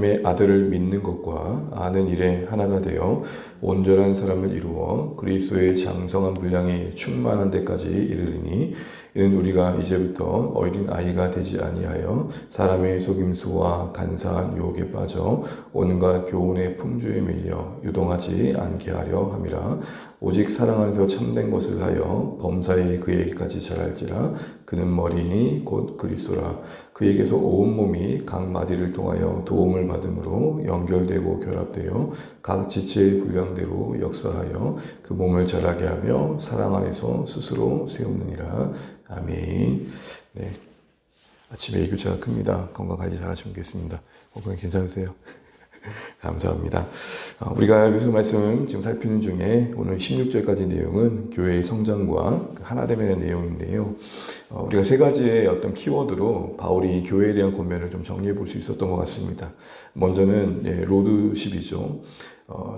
하나님의 아들을 믿는 것과 아는 일에 하나가 되어 온전한 사람을 이루어 그리스도의 장성한 분량이 충만한 데까지 이르리니 이는 우리가 이제부터 어린 아이가 되지 아니하여 사람의 속임수와 간사한 유혹에 빠져 온갖 교훈의 풍조에 밀려 유동하지 않게 하려 함이라. 오직 사랑 안에서 참된 것을 하여 범사에 그에게까지 자랄지라. 그는 머리이니 곧 그리스도라. 그에게서 온 몸이 각 마디를 통하여 도움을 받음으로 연결되고 결합되어 각 지체의 분량대로 역사하여 그 몸을 자라게 하며 사랑 안에서 스스로 세우느니라. 아멘. 네. 아침에 이 교체가 큽니다. 건강 관리 잘 하시면 좋겠습니다. 건강 괜찮으세요? 감사합니다. 우리가 무슨 말씀 지금 살피는 중에 오늘 16절까지 내용은 교회의 성장과 하나됨의 내용인데요. 우리가 세 가지의 어떤 키워드로 바울이 교회에 대한 권면을 좀 정리해 볼 수 있었던 것 같습니다. 먼저는 로드십이죠.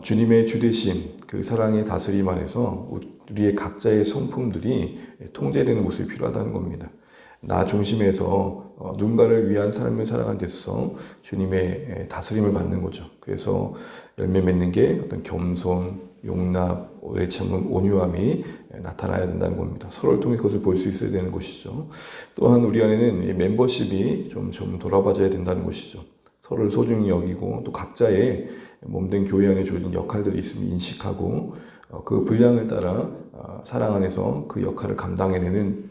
주님의 주되심, 그 사랑의 다스림 안에서 우리의 각자의 성품들이 통제되는 모습이 필요하다는 겁니다. 나 중심에서 누군가를 위한 삶을 살아가는 데서 주님의 다스림을 받는 거죠. 그래서 열매 맺는 게 어떤 겸손, 용납, 오래 참음, 온유함이 나타나야 된다는 겁니다. 서로를 통해 그것을 볼 수 있어야 되는 것이죠. 또한 우리 안에는 이 멤버십이 좀 돌아봐줘야 된다는 것이죠. 서로를 소중히 여기고 또 각자의 몸된 교회 안에 주어진 역할들이 있음을 인식하고 그 분량을 따라 사랑 안에서 그 역할을 감당해내는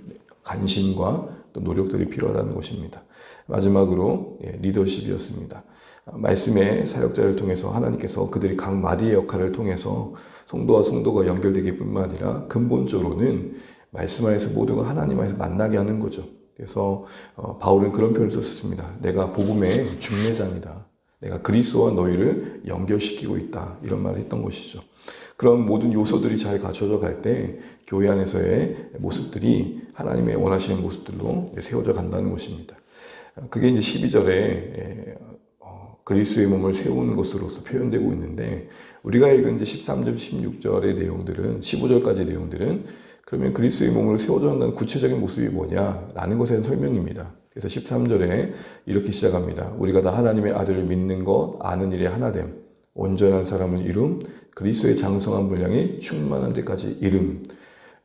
관심과 또 노력들이 필요하다는 것입니다. 마지막으로 리더십이었습니다. 말씀의 사역자를 통해서 하나님께서 그들이 각 마디의 역할을 통해서 성도와 성도가 연결되기 뿐만 아니라 근본적으로는 말씀 안에서 모두가 하나님 안에서 만나게 하는 거죠. 그래서 바울은 그런 표현을 썼습니다. 내가 복음의 중매장이다. 내가 그리스도와 너희를 연결시키고 있다. 이런 말을 했던 것이죠. 그런 모든 요소들이 잘 갖춰져 갈 때 교회 안에서의 모습들이 하나님의 원하시는 모습들로 세워져 간다는 것입니다. 그게 이제 12절에 그리스도의 몸을 세우는 것으로서 표현되고 있는데 우리가 읽은 이제 13절, 16절의 내용들은 15절까지의 내용들은 그러면 그리스도의 몸으로 세워져 간다는 구체적인 모습이 뭐냐라는 것에 대한 설명입니다. 그래서 13절에 이렇게 시작합니다. 우리가 다 하나님의 아들을 믿는 것, 아는 일에 하나됨, 온전한 사람을 이룸, 그리스도의 장성한 분량이 충만한 데까지 이름.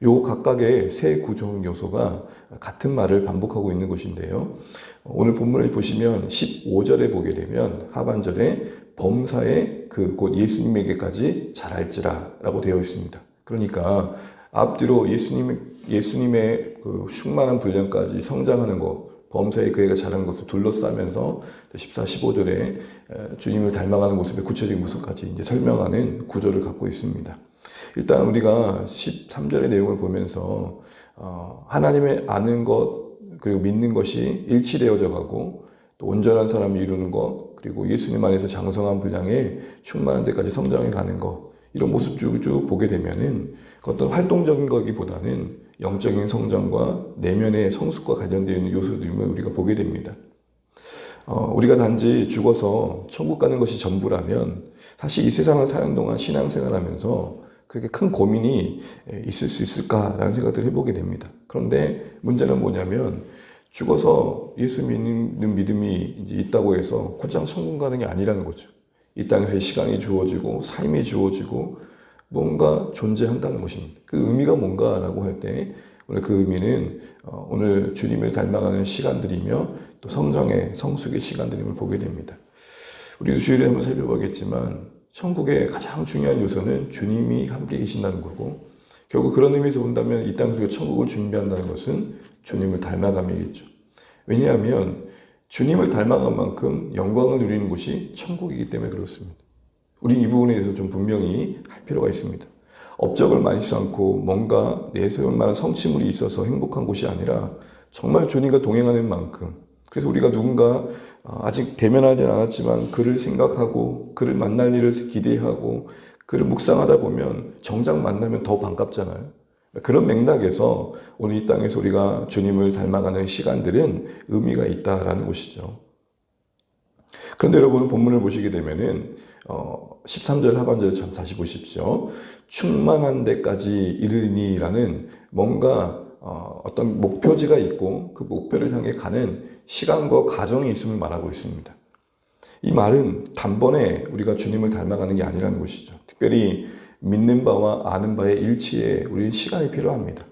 요 각각의 세 구성 요소가 같은 말을 반복하고 있는 것인데요. 오늘 본문을 보시면 15절에 보게 되면 하반절에 범사에 곧 예수님에게까지 자랄지라 라고 되어 있습니다. 그러니까 앞뒤로 예수님의 그 충만한 분량까지 성장하는 것, 범사에 그애가 자란 것을 둘러싸면서 14, 15절에 주님을 닮아가는 모습의 구체적인 모습까지 이제 설명하는 구조를 갖고 있습니다. 일단 우리가 13절의 내용을 보면서 하나님의 아는 것 그리고 믿는 것이 일치되어져 가고 또 온전한 사람이 이루는 것 그리고 예수님 안에서 장성한 분량에 충만한 데까지 성장해 가는 것 이런 모습 쭉 보게 되면은 어떤 활동적인 거기보다는 영적인 성장과 내면의 성숙과 관련되어 있는 요소들을 우리가 보게 됩니다. 우리가 단지 죽어서 천국 가는 것이 전부라면 사실 이 세상을 사는 동안 신앙생활하면서 그렇게 큰 고민이 있을 수 있을까라는 생각들을 해보게 됩니다. 그런데 문제는 뭐냐면 죽어서 예수 믿는 믿음이 이제 있다고 해서 곧장 천국 가는 게 아니라는 거죠. 이 땅에서의 시간이 주어지고 삶이 주어지고 뭔가 존재한다는 것입니다. 그 의미가 뭔가라고 할 때 오늘 그 의미는 오늘 주님을 닮아가는 시간들이며 또 성장의 성숙의 시간들임을 보게 됩니다. 우리도 주일에 한번 살펴보겠지만 천국의 가장 중요한 요소는 주님이 함께 계신다는 거고 결국 그런 의미에서 본다면 이 땅 속에 천국을 준비한다는 것은 주님을 닮아감이겠죠. 왜냐하면 주님을 닮아간 만큼 영광을 누리는 곳이 천국이기 때문에 그렇습니다. 우리 이 부분에 대해서 좀 분명히 할 필요가 있습니다. 업적을 많이 쌓고 뭔가 내세울 만한 성취물이 있어서 행복한 곳이 아니라 정말 주님과 동행하는 만큼 그래서 우리가 누군가 아직 대면하지 않았지만 그를 생각하고 그를 만날 일을 기대하고 그를 묵상하다 보면 정작 만나면 더 반갑잖아요. 그런 맥락에서 오늘 이 땅에서 우리가 주님을 닮아가는 시간들은 의미가 있다라는 것이죠. 그런데 여러분 본문을 보시게 되면은 13절 하반절을 참 다시 보십시오. 충만한 데까지 이르리니라는 뭔가 어떤 목표지가 있고 그 목표를 향해 가는 시간과 과정이 있음을 말하고 있습니다. 이 말은 단번에 우리가 주님을 닮아가는 게 아니라는 것이죠. 특별히 믿는 바와 아는 바의 일치에 우리는 시간이 필요합니다.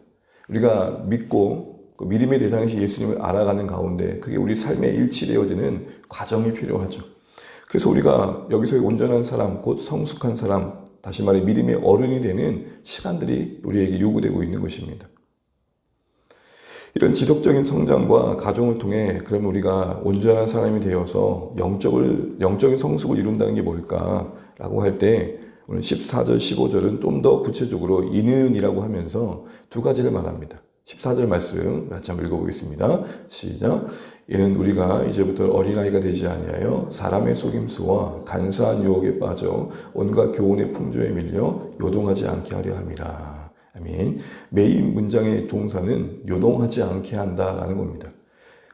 우리가 믿고 그 믿음의 대상이신 예수님을 알아가는 가운데 그게 우리 삶에 일치되어지는 과정이 필요하죠. 그래서 우리가 여기서의 온전한 사람, 곧 성숙한 사람, 다시 말해 믿음의 어른이 되는 시간들이 우리에게 요구되고 있는 것입니다. 이런 지속적인 성장과 가정을 통해 그러면 우리가 온전한 사람이 되어서 영적인 성숙을 이룬다는 게 뭘까라고 할 때 오늘 14절, 15절은 좀 더 구체적으로 이는이라고 하면서 두 가지를 말합니다. 14절 말씀 같이 한번 읽어보겠습니다. 시작. 이는 우리가 이제부터 어린아이가 되지 아니하여 사람의 속임수와 간사한 유혹에 빠져 온갖 교훈의 풍조에 밀려 요동하지 않게 하려 함이라. 아멘. 메인 문장의 동사는 요동하지 않게 한다라는 겁니다.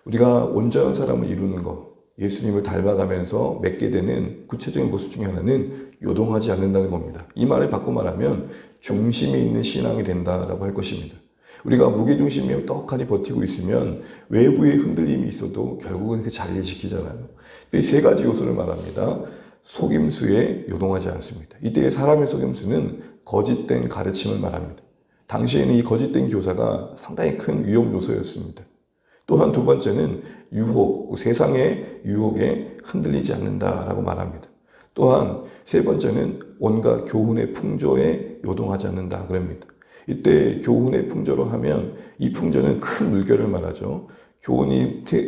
우리가 온전한 사람을 이루는 것, 예수님을 닮아가면서 맺게 되는 구체적인 모습 중에 하나는 요동하지 않는다는 겁니다. 이 말을 바꿔 말하면 중심이 있는 신앙이 된다라고 할 것입니다. 우리가 무게중심이 떡하니 버티고 있으면 외부의 흔들림이 있어도 결국은 그 자리를 지키잖아요. 이 세 가지 요소를 말합니다. 속임수에 요동하지 않습니다. 이때의 사람의 속임수는 거짓된 가르침을 말합니다. 당시에는 이 거짓된 교사가 상당히 큰 위험 요소였습니다. 또한 두 번째는 유혹, 세상의 유혹에 흔들리지 않는다라고 말합니다. 또한 세 번째는 온갖 교훈의 풍조에 요동하지 않는다 그럽니다. 이때 교훈의 풍조로 하면 이 풍조는 큰 물결을 말하죠.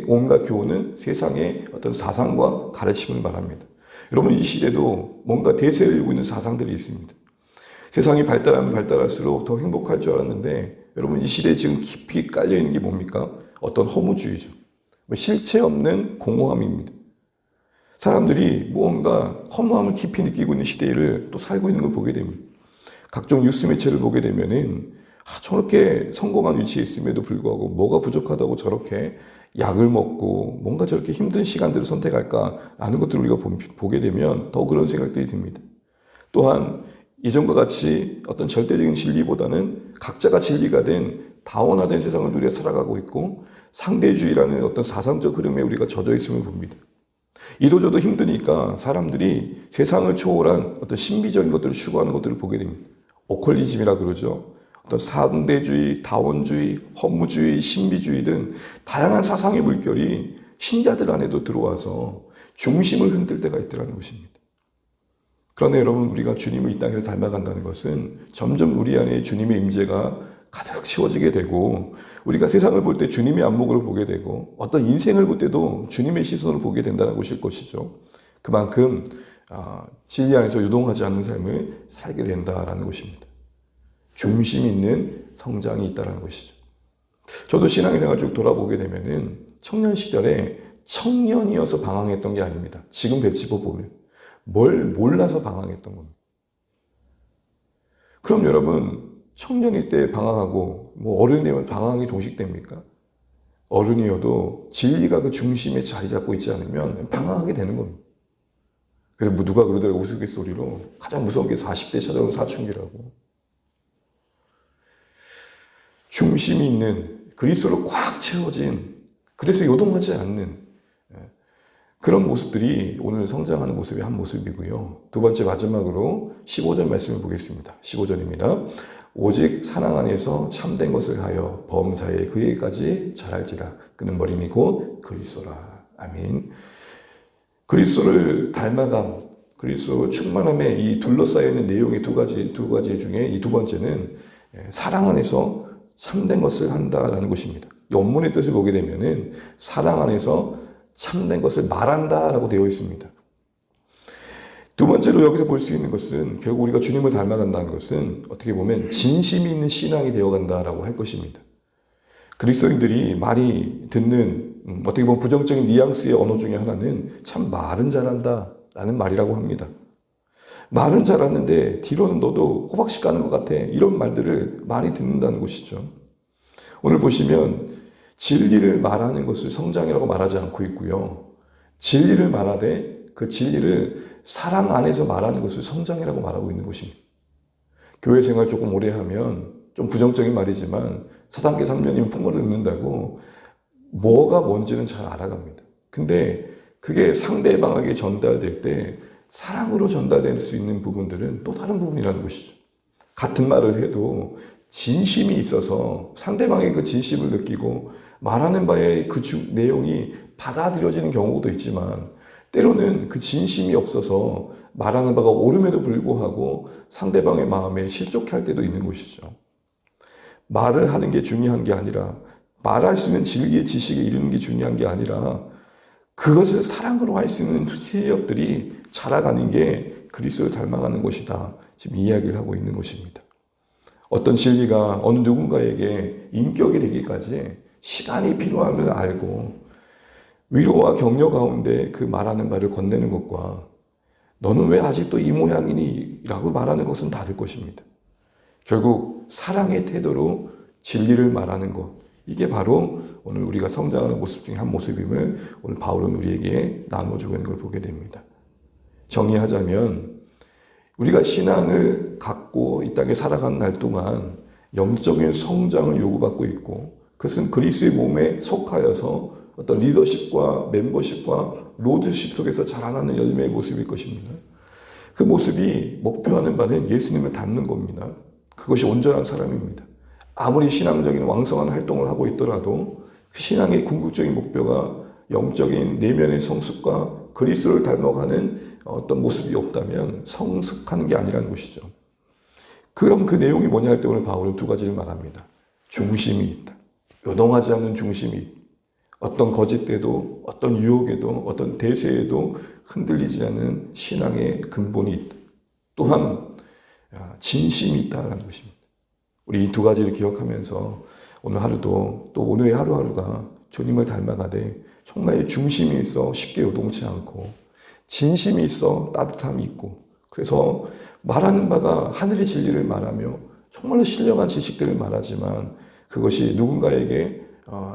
온갖 교훈은 세상의 어떤 사상과 가르침을 말합니다. 여러분 이 시대도 뭔가 대세를 이루고 있는 사상들이 있습니다. 세상이 발달하면 발달할수록 더 행복할 줄 알았는데 여러분 이 시대에 지금 깊이 깔려있는 게 뭡니까? 어떤 허무주의죠. 실체 없는 공허함입니다. 사람들이 무언가 허무함을 깊이 느끼고 있는 시대를 또 살고 있는 걸 보게 됩니다. 각종 뉴스 매체를 보게 되면은 저렇게 성공한 위치에 있음에도 불구하고 뭐가 부족하다고 저렇게 약을 먹고 뭔가 저렇게 힘든 시간들을 선택할까라는 것들을 우리가 보게 되면 더 그런 생각들이 듭니다. 또한 이전과 같이 어떤 절대적인 진리보다는 각자가 진리가 된 다원화된 세상을 우리가 살아가고 있고 상대주의라는 어떤 사상적 흐름에 우리가 젖어 있음을 봅니다. 이도저도 힘드니까 사람들이 세상을 초월한 어떤 신비적인 것들을 추구하는 것들을 보게 됩니다. 오컬리즘이라 그러죠. 어떤 상대주의, 다원주의, 허무주의, 신비주의 등 다양한 사상의 물결이 신자들 안에도 들어와서 중심을 흔들 때가 있더라는 것입니다. 그러나 여러분 우리가 주님을 이 땅에서 닮아간다는 것은 점점 우리 안에 주님의 임재가 가득 채워지게 되고 우리가 세상을 볼 때 주님의 안목으로 보게 되고 어떤 인생을 볼 때도 주님의 시선으로 보게 된다는 것일 것이죠. 그만큼 진리 안에서 유동하지 않는 삶을 살게 된다는 것입니다. 중심 있는 성장이 있다는 것이죠. 저도 신앙생활 쭉 돌아보게 되면은 청년 시절에 청년이어서 방황했던 게 아닙니다. 지금 되짚어 보면 뭘 몰라서 방황했던 겁니다. 그럼 여러분 청년일 때 방황하고 어른이 되면 방황이 종식됩니까? 어른이어도 진리가 그 중심에 자리 잡고 있지 않으면 방황하게 되는 겁니다. 그래서 누가 그러더라고 우스갯소리로 가장 무서운 게 40대 찾아온 사춘기라고. 중심이 있는 그리스도로 꽉 채워진 그래서 요동하지 않는 그런 모습들이 오늘 성장하는 모습의 한 모습이고요. 두 번째 마지막으로 15절 말씀을 보겠습니다. 15절입니다. 오직 사랑 안에서 참된 것을 하여 범사에 그에게까지 자랄지라. 그는 머리니 곧 그리스도라. 아멘. 그리스도를 닮아감, 그리스도 충만함에 이 둘러싸여 있는 내용의 두 가지 중에 이 두 번째는 사랑 안에서 참된 것을 한다라는 것입니다. 원문의 뜻을 보게 되면은 사랑 안에서 참된 것을 말한다라고 되어 있습니다. 두 번째로 여기서 볼 수 있는 것은 결국 우리가 주님을 닮아간다는 것은 어떻게 보면 진심이 있는 신앙이 되어간다라고 할 것입니다. 그리스도인들이 많이 듣는 어떻게 보면 부정적인 뉘앙스의 언어 중에 하나는 참 말은 잘한다라는 말이라고 합니다. 말은 잘하는데 뒤로는 너도 호박씨 까는 것 같아. 이런 말들을 많이 듣는다는 것이죠. 오늘 보시면 진리를 말하는 것을 성장이라고 말하지 않고 있고요. 진리를 말하되 그 진리를 사랑 안에서 말하는 것을 성장이라고 말하고 있는 것입니다. 교회 생활 조금 오래 하면 좀 부정적인 말이지만 4단계 3년이면 풍어를 읽는다고 뭐가 뭔지는 잘 알아갑니다. 근데 그게 상대방에게 전달될 때 사랑으로 전달될 수 있는 부분들은 또 다른 부분이라는 것이죠. 같은 말을 해도 진심이 있어서 상대방의 그 진심을 느끼고 말하는 바의 그 내용이 받아들여지는 경우도 있지만, 때로는 그 진심이 없어서 말하는 바가 옳음에도 불구하고 상대방의 마음에 실족할 때도 있는 것이죠. 말을 하는 게 중요한 게 아니라, 말할 수 있는 진리의 지식에 이르는 게 중요한 게 아니라, 그것을 사랑으로 할 수 있는 실력들이 자라가는 게 그리스도를 닮아가는 것이다. 지금 이야기를 하고 있는 것입니다. 어떤 진리가 어느 누군가에게 인격이 되기까지 시간이 필요함을 알고 위로와 격려 가운데 그 말하는 말을 건네는 것과 너는 왜 아직도 이 모양이니? 라고 말하는 것은 다를 것입니다. 결국 사랑의 태도로 진리를 말하는 것, 이게 바로 오늘 우리가 성장하는 모습 중에 한 모습임을 오늘 바울은 우리에게 나눠주고 있는 걸 보게 됩니다. 정리하자면 우리가 신앙을 갖고 이 땅에 살아가는 날 동안 영적인 성장을 요구받고 있고, 그것은 그리스도의 몸에 속하여서 어떤 리더십과 멤버십과 로드십 속에서 자라나는 열매의 모습일 것입니다. 그 모습이 목표하는 바는 예수님을 닮는 겁니다. 그것이 온전한 사람입니다. 아무리 신앙적인 왕성한 활동을 하고 있더라도 그 신앙의 궁극적인 목표가 영적인 내면의 성숙과 그리스도를 닮아가는 어떤 모습이 없다면 성숙하는 게 아니라는 것이죠. 그럼 그 내용이 뭐냐 할 때 오늘 바울은 두 가지를 말합니다. 중심이 있다. 요동하지 않는 중심이 있다. 어떤 거짓에도, 어떤 유혹에도, 어떤 대세에도 흔들리지 않는 신앙의 근본이 있다. 또한 진심이 있다는 것입니다. 우리 이 두 가지를 기억하면서 오늘 하루도 또 오늘의 하루하루가 주님을 닮아가되 정말 중심이 있어 쉽게 요동치 않고 진심이 있어 따뜻함이 있고, 그래서 말하는 바가 하늘의 진리를 말하며 정말로 신령한 지식들을 말하지만 그것이 누군가에게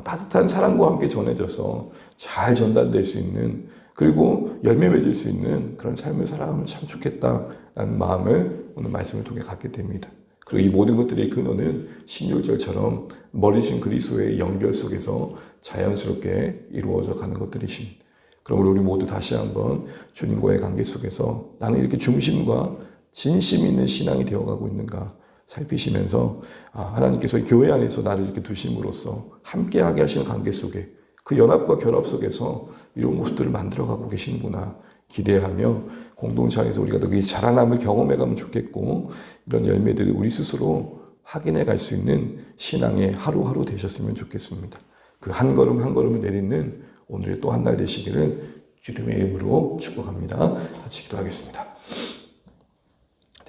따뜻한 사랑과 함께 전해져서 잘 전달될 수 있는, 그리고 열매 맺을 수 있는 그런 삶을 살아가면 참 좋겠다라는 마음을 오늘 말씀을 통해 갖게 됩니다. 그리고 이 모든 것들의 근원은 16절처럼 머리신 그리스도의 연결 속에서 자연스럽게 이루어져 가는 것들이십니다. 그럼 우리 모두 다시 한번 주님과의 관계 속에서 나는 이렇게 중심과 진심 있는 신앙이 되어가고 있는가 살피시면서 하나님께서 교회 안에서 나를 이렇게 두심으로써 함께하게 하시는 관계 속에 그 연합과 결합 속에서 이런 모습들을 만들어가고 계시는구나 기대하며 공동체 안에서 우리가 더 자라남을 경험해가면 좋겠고, 이런 열매들을 우리 스스로 확인해 갈 수 있는 신앙의 하루하루 되셨으면 좋겠습니다. 그 한 걸음 한 걸음을 내딛는 오늘의 또 한 날 되시기를 주님의 이름으로 축복합니다. 같이 기도하겠습니다.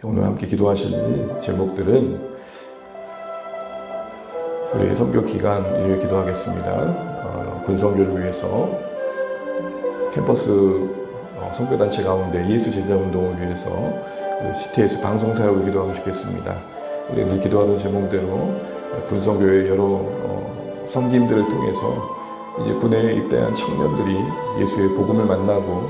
오늘 함께 기도하실 제목들은 우리 선교 기간 위해 기도하겠습니다. 군선교를 위해서, 캠퍼스 선교단체 가운데 예수 제자 운동을 위해서, CTS 방송사역을 기도하고 싶겠습니다. 우리 늘 기도하던 제목대로 군선교회 여러 섬김들을 통해서 이제 군에 입대한 청년들이 예수의 복음을 만나고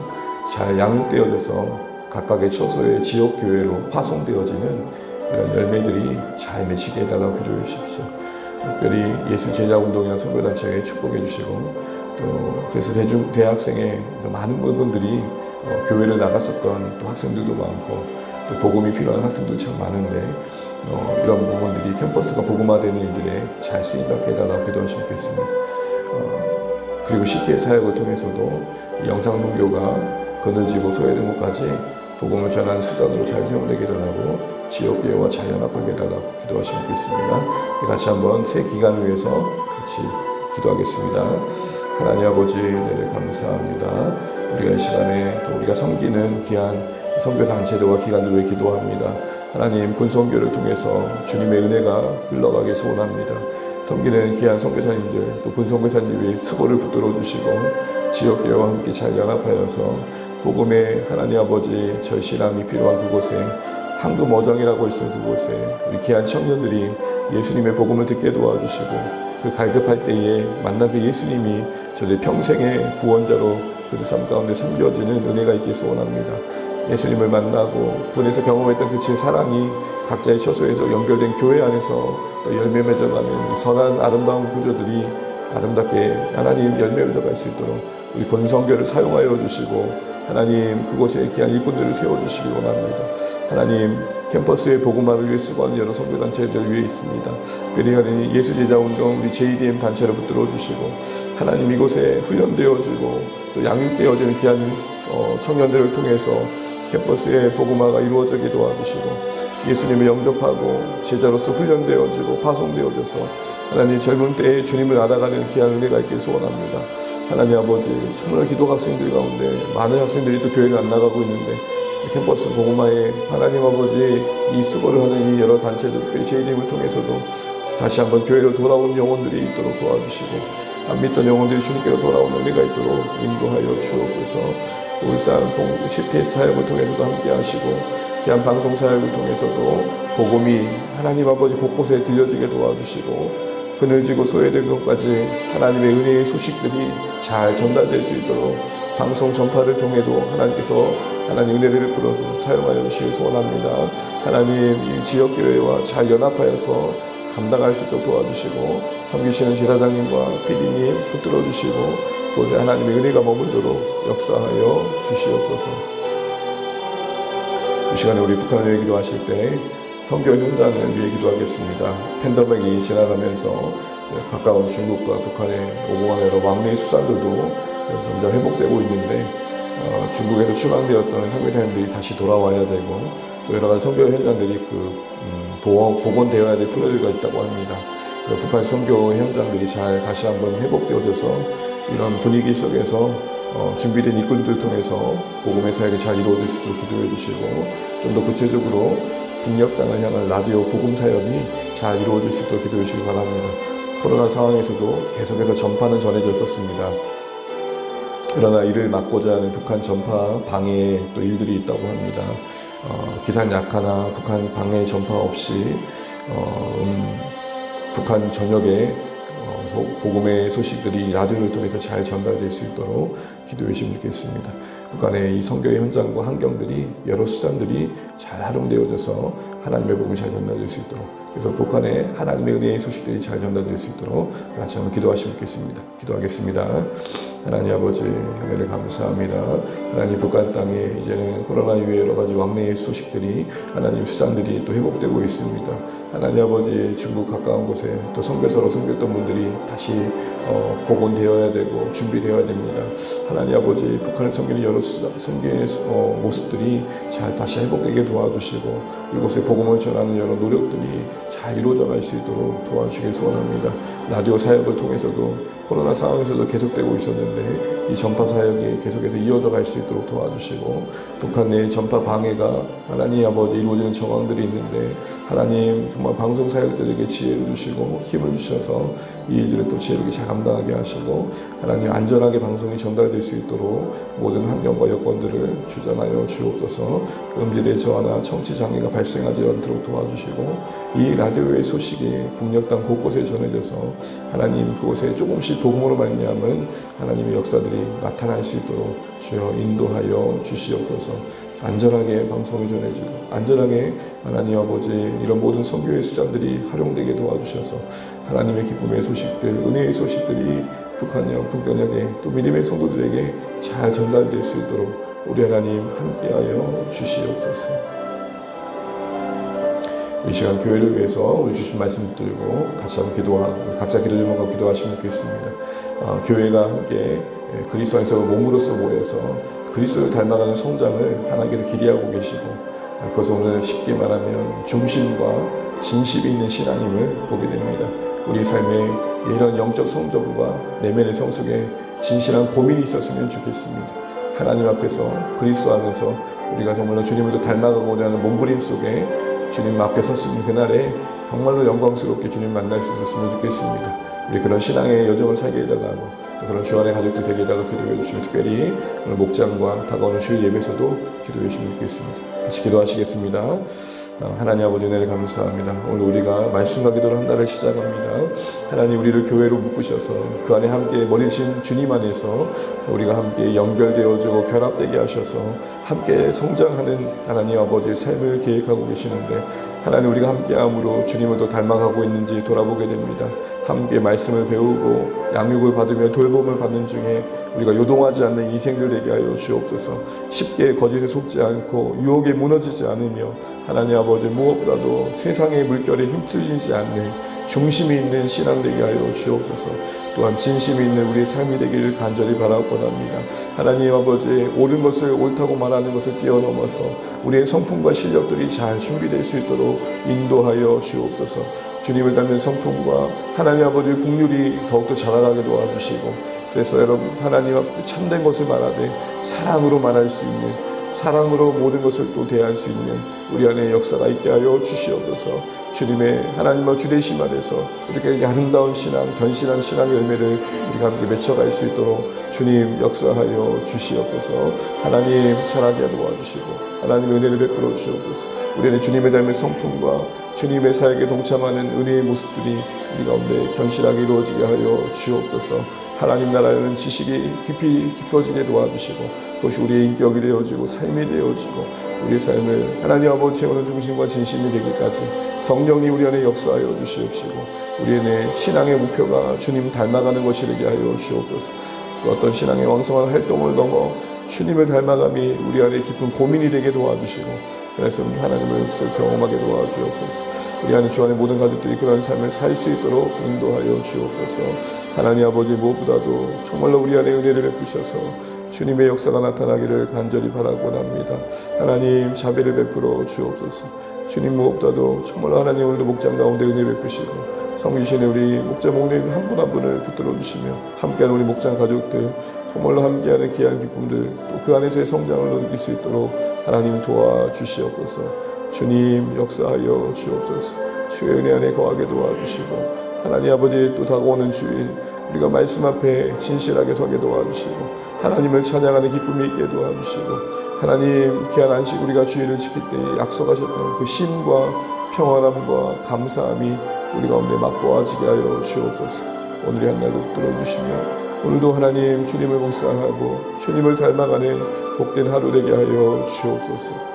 잘 양육되어져서 각각의 처소의 지역교회로 파송되어지는 이런 열매들이 잘 맺히게 해달라고 기도해 주십시오. 특별히 예수 제자운동이나 선교단체에 축복해 주시고, 또 그래서 대학생의 많은 부분들이 교회를 나갔었던 또 학생들도 많고, 또 복음이 필요한 학생들 참 많은데 이런 부분들이 캠퍼스가 복음화되는 일들에 잘 쓰임받게 해달라고 기도하시면 좋겠습니다. 그리고 CT의 사역을 통해서도 이 영상선교가 그늘지고 소외된 곳까지 복음을 전하는 수단으로 잘 사용되게 해달라고, 지역교회와 잘 연합하게 해달라고 기도하시면 좋겠습니다. 같이 한번 새 기간을 위해서 같이 기도하겠습니다. 하나님 아버지, 은혜를 감사합니다. 우리가 이 시간에 또 우리가 섬기는 귀한 선교단체들과 기관들 위해 기도합니다. 하나님, 군선교를 통해서 주님의 은혜가 흘러가길 소원합니다. 섬기는 귀한 선교사님들, 또 군선교사님이 수고를 붙들어 주시고 지역교회와 함께 잘 연합하여서 복음의 하나님 아버지 절실함이 필요한 그곳에, 황금 어장이라고 있을 그곳에 우리 귀한 청년들이 예수님의 복음을 듣게 도와주시고, 그 갈급할 때에 만난 그 예수님이 저들 평생의 구원자로 그들 삶 가운데 섬겨지는 은혜가 있길 소원합니다. 예수님을 만나고 군에서 경험했던 그 제 사랑이 각자의 처소에서 연결된 교회 안에서 또 열매 맺어가는 이 선한 아름다운 구조들이 아름답게 하나님 열매 맺어갈 수 있도록 우리 권성교를 사용하여 주시고 하나님 그곳에 귀한 일꾼들을 세워주시기 원합니다. 하나님 캠퍼스의 복음화를 위해 수고하는 여러 선교단체들 위해 있습니다. 특별히 예수제자운동 우리 JDM 단체를 붙들어 주시고 하나님 이곳에 훈련되어지고 또 양육되어지는 귀한 청년들을 통해서 캠퍼스의 복음화가 이루어지게 도와주시고 예수님을 영접하고 제자로서 훈련되어지고 파송되어져서 하나님 젊은 때에 주님을 알아가는 귀한 은혜가 있길 소원합니다. 하나님 아버지 정말 기독 학생들 가운데 많은 학생들이 또 교회를 안 나가고 있는데 캠퍼스 복음화에 하나님 아버지 이 수고를 하는 이 여러 단체들 특별히 JDM을 통해서도 다시 한번 교회로 돌아온 영혼들이 있도록 도와주시고 안 믿던 영혼들이 주님께로 돌아오는 은혜가 있도록 인도하여 주옵소서. 또 울산 CTS 사역을 통해서도 함께 하시고 귀한 방송 사역을 통해서도 복음이 하나님 아버지 곳곳에 들려지게 도와주시고 그늘지고 소외된 것까지 하나님의 은혜의 소식들이 잘 전달될 수 있도록 방송 전파를 통해도 하나님께서 하나님 은혜를 베풀어 사용하여 주시길 소원합니다. 하나님 이 지역교회와 잘 연합하여서 감당할 수 있도록 도와주시고 섬기시는 지사장님과 PD님 붙들어 주시고 그곳에 하나님의 은혜가 머물도록 역사하여 주시옵소서. 이 시간에 우리 북한을 위해 기도하실 때 선교 현장을 위해 기도하겠습니다. 팬데믹이 지나가면서 가까운 중국과 북한에 오고 가는 여러 왕래의 수산들도 점점 회복되고 있는데 중국에서 추방되었던 선교사님들이 다시 돌아와야 되고 또 여러 가지 선교 현장들이 복원되어야 될 프로젝트가 있다고 합니다. 북한 선교 현장들이 잘 다시 한번 회복되어져서 이런 분위기 속에서 준비된 일꾼들 통해서 복음의 사역이 잘 이루어질 수 있도록 기도해 주시고 좀 더 구체적으로 북녘 땅을 향한 라디오 복음 사역이 잘 이루어질 수 있도록 기도해 주시기 바랍니다. 코로나 상황에서도 계속해서 전파는 전해졌었습니다. 그러나 이를 막고자 하는 북한 전파 방해 또 일들이 있다고 합니다. 기산 약화나 북한 방해 전파 없이 북한 전역에 복음의 소식들이 라디오를 통해서 잘 전달될 수 있도록 기도해 주시면 좋겠습니다. 북한의 이 선교의 현장과 환경들이 여러 수단들이 잘 활용되어져서 하나님의 복음이 잘 전달될 수 있도록 그래서 북한의 하나님의 은혜의 소식들이 잘 전달될 수 있도록 같이 한번 기도하시면 좋겠습니다. 기도하겠습니다. 하나님 아버지 은혜를 감사합니다. 하나님 북한 땅에 이제는 코로나 이후에 여러 가지 왕래의 소식들이 하나님 수단들이 또 회복되고 있습니다. 하나님 아버지 중국 가까운 곳에 또 선교사로 섬겼던 분들이 다시 복원되어야 되고 준비되어야 됩니다. 하나님 아버지 북한을 섬기는 여러 선교의 모습들이 잘 다시 회복되게 도와주시고 이곳에 복음을 전하는 여러 노력들이 잘 이루어져 갈 수 있도록 도와주시길 소원합니다. 라디오 사역을 통해서도 코로나 상황에서도 계속되고 있었는데 이 전파 사역이 계속해서 이어져 갈 수 있도록 도와주시고 북한 내 전파 방해가 하나님 아버지 이루어지는 정황들이 있는데 하나님 정말 방송 사역자들에게 지혜를 주시고 힘을 주셔서 이 일들을 또 지혜롭게 잘 감당하게 하시고 하나님 안전하게 방송이 전달될 수 있도록 모든 환경과 여건들을 주장하여 주옵소서. 음질의 저하나 청취 장애가 발생하지 않도록 도와주시고 이 라디오의 소식이 북녘 땅 곳곳에 전해져서 하나님 그곳에 조금씩 복음으로 말미암은 하나님의 역사들이 나타날 수 있도록 주여 인도하여 주시옵소서. 안전하게 방송이 전해지고 안전하게 하나님 아버지 이런 모든 선교의 수장들이 활용되게 도와주셔서 하나님의 기쁨의 소식들 은혜의 소식들이 북한역 북경역에 또 믿음의 성도들에게 잘 전달될 수 있도록 우리 하나님 함께하여 주시옵소서. 이 시간 교회를 위해서 우리 주신 말씀 붙들고 같이 한번 각자 기도 제목하고 기도하시면 좋겠습니다. 교회가 함께 그리스도 안에서 몸으로서 모여서 그리스도를 닮아가는 성장을 하나님께서 기대하고 계시고 그것을 오늘 쉽게 말하면 중심과 진심이 있는 신앙임을 보게 됩니다. 우리 삶에 이런 영적 성적과 내면의 성숙에 진실한 고민이 있었으면 좋겠습니다. 하나님 앞에서 그리스도 안에서 우리가 정말로 주님을 더 닮아가고자 하는 몸부림 속에 주님 앞에 섰으면 그날에 정말로 영광스럽게 주님 만날 수 있었으면 좋겠습니다. 우리 그런 신앙의 여정을 살게 해달라고 또 그런 주안의 가족들 되게 해달라고 기도해 주시면 특별히 오늘 목장과 다가오는 주일 예배에서도 기도해 주시면 좋겠습니다. 같이 기도하시겠습니다. 하나님 아버지 은혜를 감사합니다. 오늘 우리가 말씀과 기도를 한 달을 시작합니다. 하나님 우리를 교회로 묶으셔서 그 안에 함께 머리신 주님 안에서 우리가 함께 연결되어지고 결합되게 하셔서 함께 성장하는 하나님 아버지의 삶을 계획하고 계시는데 하나님 우리가 함께함으로 주님을 더 닮아가고 있는지 돌아보게 됩니다. 함께 말씀을 배우고 양육을 받으며 돌봄을 받는 중에 우리가 요동하지 않는 인생들 되게 하여 주옵소서. 쉽게 거짓에 속지 않고 유혹에 무너지지 않으며 하나님 아버지 무엇보다도 세상의 물결에 휩쓸리지 않는 중심이 있는 신앙 되게 하여 주옵소서. 또한 진심이 있는 우리의 삶이 되기를 간절히 바라옵니다. 하나님 아버지 옳은 것을 옳다고 말하는 것을 뛰어넘어서 우리의 성품과 실력들이 잘 준비될 수 있도록 인도하여 주옵소서. 주님을 닮은 성품과 하나님 아버지의 국률이 더욱더 자라나게 도와주시고 그래서 여러분 하나님 앞에 참된 것을 말하되 사랑으로 말할 수 있는 사랑으로 모든 것을 또 대할 수 있는 우리 안에 역사가 있게 하여 주시옵소서. 주님의 하나님과 주되심 안에서 이렇게 아름다운 신앙, 견실한 신앙의 열매를 우리가 함께 맺혀갈 수 있도록 주님 역사하여 주시옵소서. 하나님 자라게 도와주시고 하나님 은혜를 베풀어 주옵소서. 우리는 주님의 닮은 성품과 주님의 사역에 동참하는 은혜의 모습들이 우리 가운데 견실하게 이루어지게 하여 주옵소서. 하나님 나라에는 지식이 깊이 깊어지게 도와주시고 그것이 우리의 인격이 되어지고 삶이 되어지고 우리의 삶을 하나님 아버지 채우는 중심과 진심이 되기까지 성령이 우리 안에 역사하여 주시옵시고 우리 안에 신앙의 목표가 주님 닮아가는 것이 되게 하여 주옵소서. 그 어떤 신앙의 왕성한 활동을 넘어 주님을 닮아감이 우리 안에 깊은 고민이 되게 도와주시고 그래서 하나님의 역사를 경험하게 도와주옵소서. 우리 안에 주 안에 모든 가족들이 그런 삶을 살 수 있도록 인도하여 주옵소서. 하나님 아버지 무엇보다도 정말로 우리 안에 은혜를 베푸셔서 주님의 역사가 나타나기를 간절히 바라고합니다. 하나님 자비를 베풀어 주옵소서. 주님 무엇보다도 정말로 하나님 오늘도 목장 가운데 은혜 베푸시고 섬기시는 우리 목자 목님 한 분 한 분을 붙들어 주시며 함께하는 우리 목장 가족들 정말로 함께하는 귀한 기쁨들 또 그 안에서의 성장을 느낄 수 있도록 하나님 도와주시옵소서. 주님 역사하여 주옵소서. 주의 은혜 안에 거하게 도와주시고 하나님 아버지 또 다가오는 주일 우리가 말씀 앞에 진실하게 서게 도와주시고 하나님을 찬양하는 기쁨이 있게 도와주시고 하나님 귀한 안식 우리가 주일을 지킬 때 약속하셨던 그 쉼과 평안함과 감사함이 우리 가운데 맛보아지게 하여 주옵소서. 오늘의 한 날도 들어주시며 오늘도 하나님 주님을 묵상하고 주님을 닮아가는 복된 하루 되게 하여 주옵소서.